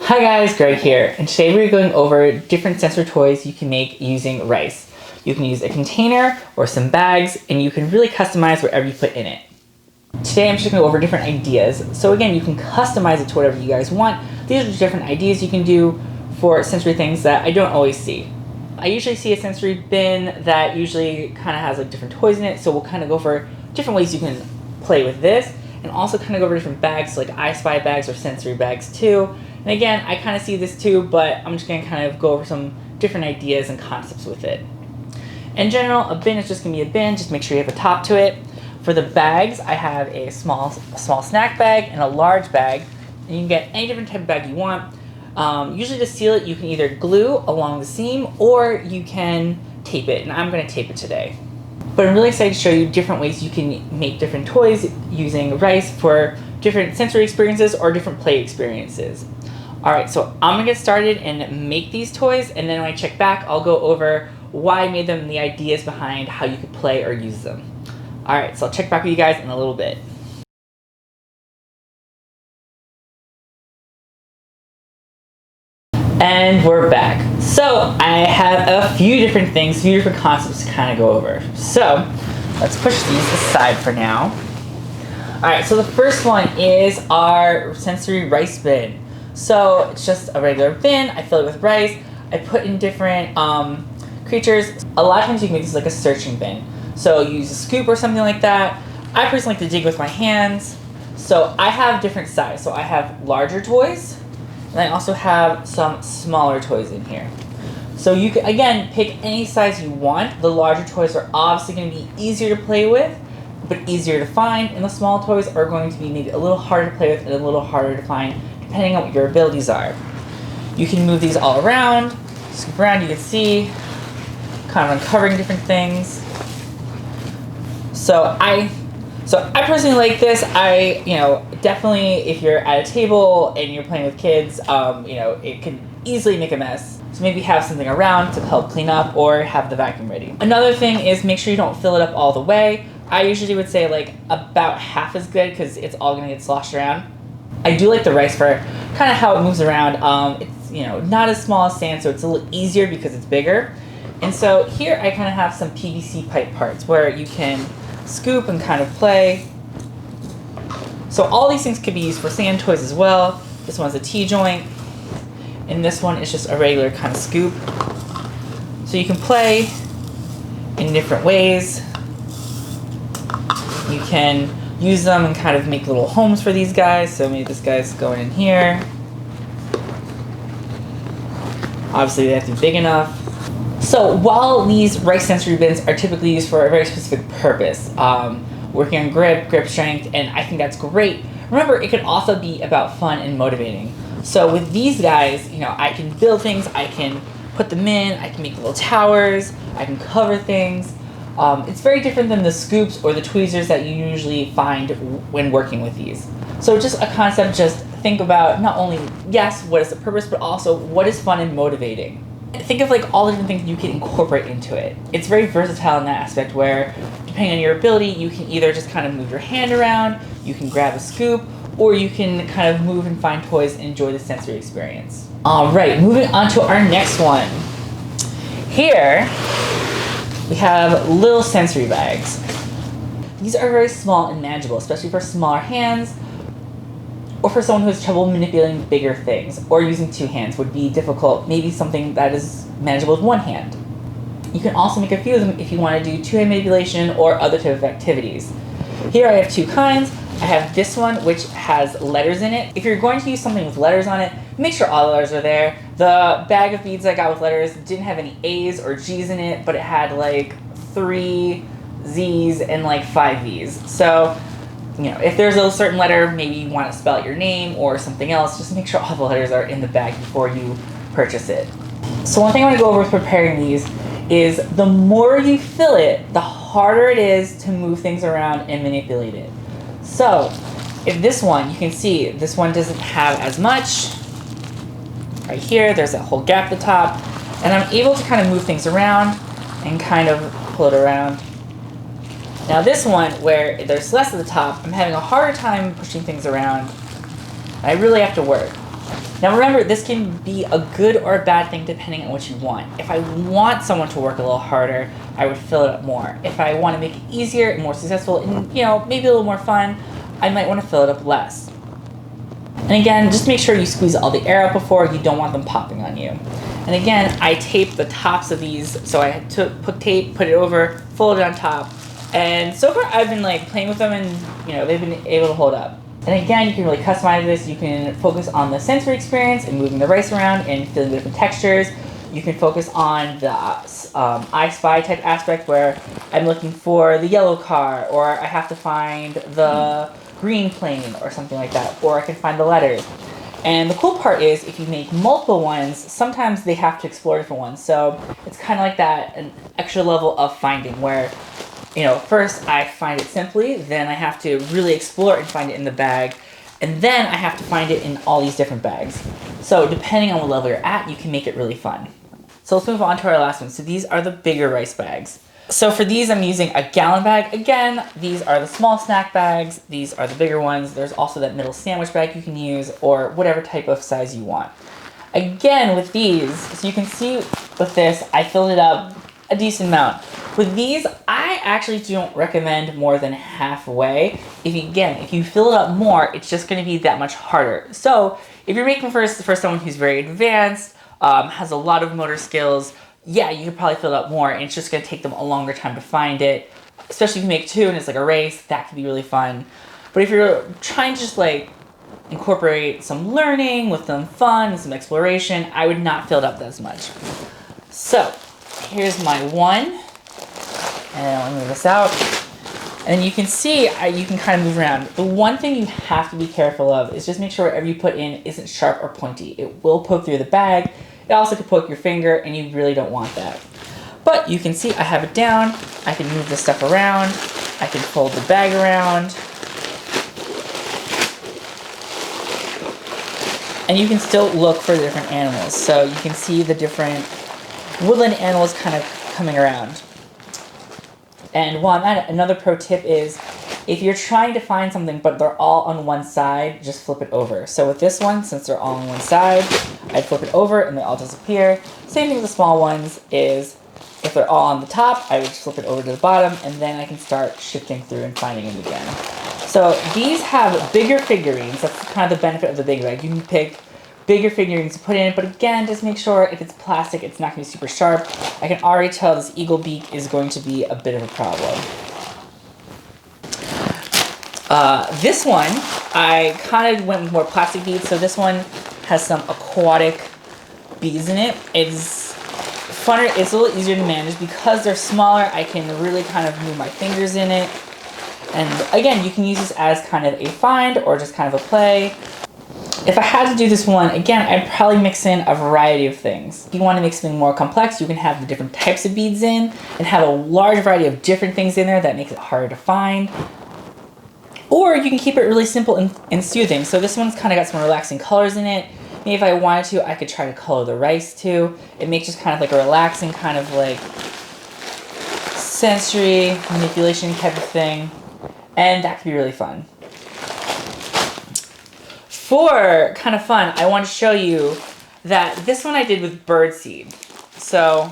Hi guys, Greg here, and today we're going over different sensory toys you can make using rice. You can use a container or some bags, and you can really customize whatever you put in it. Today I'm just going to go over different ideas. So again, you can customize it to whatever you guys want. These are just different ideas you can do for sensory things that I don't always see. I usually see a sensory bin that usually kind of has like different toys in it, so we'll kind of go for different ways you can play with this, and also kind of go over different bags, like I Spy bags or sensory bags too. And again, I kind of see this too, but I'm just going to kind of go over some different ideas and concepts with it. In general, a bin is just going to be a bin. Just make sure you have a top to it. For the bags, I have a small snack bag and a large bag. And you can get any different type of bag you want. Usually to seal it, you can either glue along the seam or you can tape it. And I'm going to tape it today. But I'm really excited to show you different ways you can make different toys using rice for different sensory experiences or different play experiences. Alright, so I'm going to get started and make these toys, and then when I check back, I'll go over why I made them and the ideas behind how you could play or use them. Alright, so I'll check back with you guys in a little bit. And we're back. So I have a few different things, a few different concepts to kind of go over. So let's push these aside for now. Alright, so the first one is our sensory rice bin. So it's just a regular bin. I fill it with rice. I put in different creatures. A lot of times you can make this like a searching bin. So you use a scoop or something like that. I personally like to dig with my hands. So I have different sizes. So I have larger toys, and I also have some smaller toys in here. So you can, again, pick any size you want. The larger toys are obviously going to be easier to play with, but easier to find. And the small toys are going to be maybe a little harder to play with and a little harder to find, depending on what your abilities are. You can move these all around, scoop around, you can see, kind of uncovering different things. So I personally like this. Definitely if you're at a table and you're playing with kids, it can easily make a mess. So maybe have something around to help clean up or have the vacuum ready. Another thing is make sure you don't fill it up all the way. I usually would say like about half is good because it's all gonna get sloshed around. I do like the rice for kind of how it moves around. It's not as small as sand, so it's a little easier because it's bigger. And so here I kind of have some PVC pipe parts where you can scoop and kind of play. So all these things could be used for sand toys as well. This one's a T-joint, and this one is just a regular kind of scoop. So you can play in different ways. You can use them and kind of make little homes for these guys. So maybe this guy's going in here. Obviously they have to be big enough. So while these rice sensory bins are typically used for a very specific purpose, working on grip strength, and I think that's great, remember it can also be about fun and motivating. So with these guys, I can build things, I can put them in, I can make little towers, I can cover things. It's very different than the scoops or the tweezers that you usually find when working with these. So just a concept, just think about not only, yes, what is the purpose, but also what is fun and motivating. Think of like all the different things you can incorporate into it. It's very versatile in that aspect where, depending on your ability, you can either just kind of move your hand around, you can grab a scoop, or you can kind of move and find toys and enjoy the sensory experience. Alright, moving on to our next one. Here, we have little sensory bags. These are very small and manageable, especially for smaller hands, or for someone who has trouble manipulating bigger things, or using two hands would be difficult, maybe something that is manageable with one hand. You can also make a few of them if you want to do two-hand manipulation or other type of activities. Here I have two kinds. I have this one which has letters in it. If you're going to use something with letters on it, make sure all the letters are there. The bag of beads I got with letters didn't have any A's or G's in it, but it had like 3 Z's and like 5 V's. So if there's a certain letter, maybe you want to spell out your name or something else, just make sure all the letters are in the bag before you purchase it. So one thing I want to go over with preparing these is the more you fill it, the harder it is to move things around and manipulate it. So if this one, you can see this one doesn't have as much. Right here, there's that whole gap at the top, and I'm able to kind of move things around and kind of pull it around. Now this one, where there's less at the top, I'm having a harder time pushing things around. I really have to work. Now remember, this can be a good or a bad thing depending on what you want. If I want someone to work a little harder, I would fill it up more. If I want to make it easier and more successful and, maybe a little more fun, I might want to fill it up less. And again, just make sure you squeeze all the air out before. You don't want them popping on you. And again, I tape the tops of these, so I put tape, put it over, fold it on top. And so far I've been playing with them and they've been able to hold up. And again, you can really customize this. You can focus on the sensory experience and moving the rice around and feeling the different textures. You can focus on the I Spy type aspect where I'm looking for the yellow car, or I have to find the green plane or something like that, or I can find the letters. And the cool part is if you make multiple ones, sometimes they have to explore different ones. So it's kind of like that, an extra level of finding where first I find it simply, then I have to really explore and find it in the bag, and then I have to find it in all these different bags. So depending on what level you're at, you can make it really fun. So let's move on to our last one. So these are the bigger rice bags. So for these, I'm using a gallon bag. Again, these are the small snack bags. These are the bigger ones. There's also that middle sandwich bag you can use, or whatever type of size you want. Again, with these, so you can see with this, I filled it up a decent amount. With these, I actually don't recommend more than halfway. If you fill it up more, it's just going to be that much harder. So if you're making for someone who's very advanced, has a lot of motor skills, yeah, you could probably fill it up more, and it's just going to take them a longer time to find it. Especially if you make two and it's like a race, that could be really fun. But if you're trying to just incorporate some learning with some fun and some exploration, I would not fill it up as much. So here's my one. And I'll move this out. And you can see, you can kind of move around. The one thing you have to be careful of is just make sure whatever you put in isn't sharp or pointy. It will poke through the bag. It also could poke your finger, and you really don't want that. But you can see I have it down. I can move this stuff around. I can fold the bag around. And you can still look for the different animals. So you can see the different woodland animals kind of coming around. And while I'm at it, another pro tip is if you're trying to find something but they're all on one side, just flip it over. So with this one, since they're all on one side, I'd flip it over and they all disappear. Same thing with the small ones is if they're all on the top, I would just flip it over to the bottom, and then I can start shifting through and finding them again. So these have bigger figurines. That's kind of the benefit of the big bag. You can pick bigger figurines to put in, but again, just make sure if it's plastic, it's not going to be super sharp. I can already tell this eagle beak is going to be a bit of a problem. This one, I kind of went with more plastic beads, so this one has some aquatic beads in it. It's funner, it's a little easier to manage because they're smaller. I can really kind of move my fingers in it. And again, you can use this as kind of a find or just kind of a play. If I had to do this one, again, I'd probably mix in a variety of things. If you want to make something more complex, you can have the different types of beads in and have a large variety of different things in there that makes it harder to find. Or you can keep it really simple and soothing. So this one's kind of got some relaxing colors in it. Maybe if I wanted to, I could try to color the rice too. It makes just kind of like a relaxing kind of like sensory manipulation type of thing. And that could be really fun. For kind of fun, I want to show you that this one I did with birdseed. So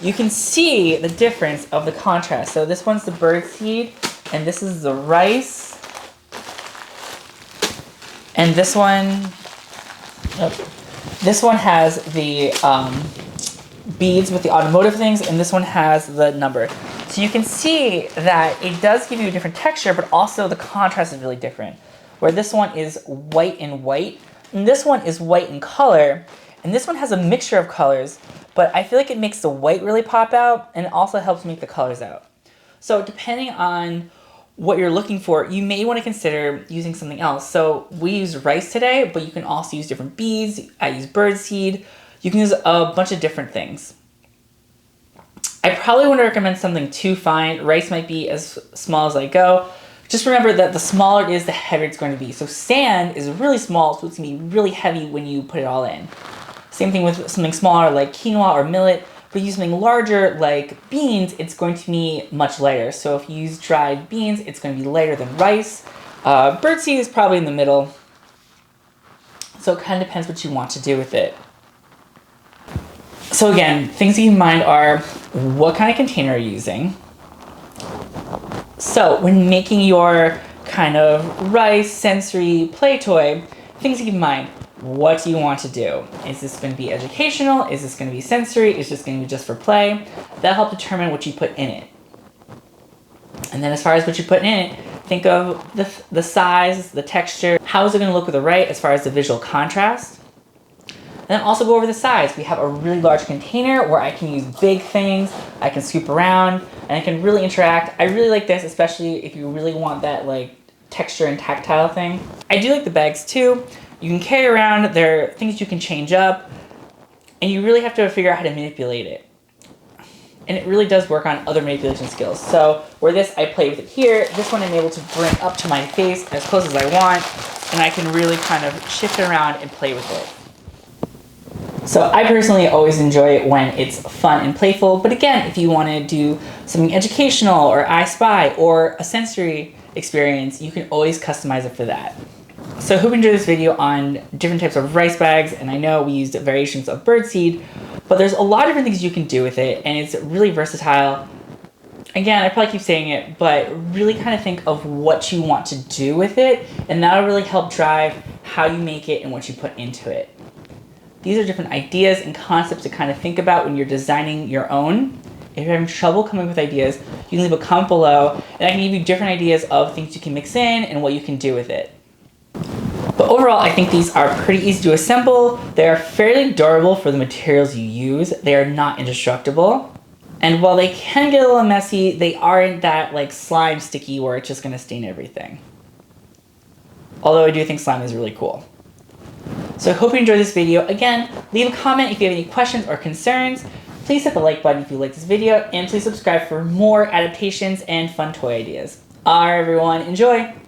you can see the difference of the contrast. So this one's the birdseed, and this is the rice. And this one has the beads with the automotive things, and this one has the number. So you can see that it does give you a different texture, but also the contrast is really different. Where this one is white and white, and this one is white in color, and this one has a mixture of colors, but I feel like it makes the white really pop out, and it also helps make the colors out. So depending on what you're looking for, you may want to consider using something else. So we use rice today, but you can also use different beads. I use birdseed. You can use a bunch of different things. I probably wouldn't recommend something too fine. Rice might be as small as I go. Just remember that the smaller it is, the heavier it's going to be. So sand is really small, so it's going to be really heavy when you put it all in. Same thing with something smaller like quinoa or millet. But you use something larger like beans, it's going to be much lighter. So if you use dried beans, it's going to be lighter than rice. Birdseed is probably in the middle. So it kind of depends what you want to do with it. So again, things to keep in mind are what kind of container are you using? So when making your kind of rice sensory play toy, things to keep in mind. What do you want to do? Is this going to be educational? Is this going to be sensory? Is this going to be just for play? That'll help determine what you put in it. And then as far as what you put in it, think of the size, the texture. How is it going to look with the right as far as the visual contrast? And then also go over the size. We have a really large container where I can use big things, I can scoop around, and I can really interact. I really like this, especially if you really want that like texture and tactile thing. I do like the bags too. You can carry around, there are things you can change up, and you really have to figure out how to manipulate it. And it really does work on other manipulation skills. So where this, I play with it here, this one I'm able to bring up to my face as close as I want, and I can really kind of shift it around and play with it. So I personally always enjoy it when it's fun and playful, but again, if you want to do something educational or I Spy or a sensory experience, you can always customize it for that. So I hope you enjoyed this video on different types of rice bags, and I know we used variations of birdseed, but there's a lot of different things you can do with it, and it's really versatile. Again, I probably keep saying it, but really kind of think of what you want to do with it, and that'll really help drive how you make it and what you put into it. These are different ideas and concepts to kind of think about when you're designing your own. If you're having trouble coming up with ideas, you can leave a comment below, and I can give you different ideas of things you can mix in and what you can do with it. But overall, I think these are pretty easy to assemble. They are fairly durable for the materials you use. They are not indestructible. And while they can get a little messy, they aren't that like slime sticky where it's just gonna stain everything. Although I do think slime is really cool. So I hope you enjoyed this video. Again, leave a comment if you have any questions or concerns. Please hit the like button if you like this video, and please subscribe for more adaptations and fun toy ideas. Alright everyone, enjoy!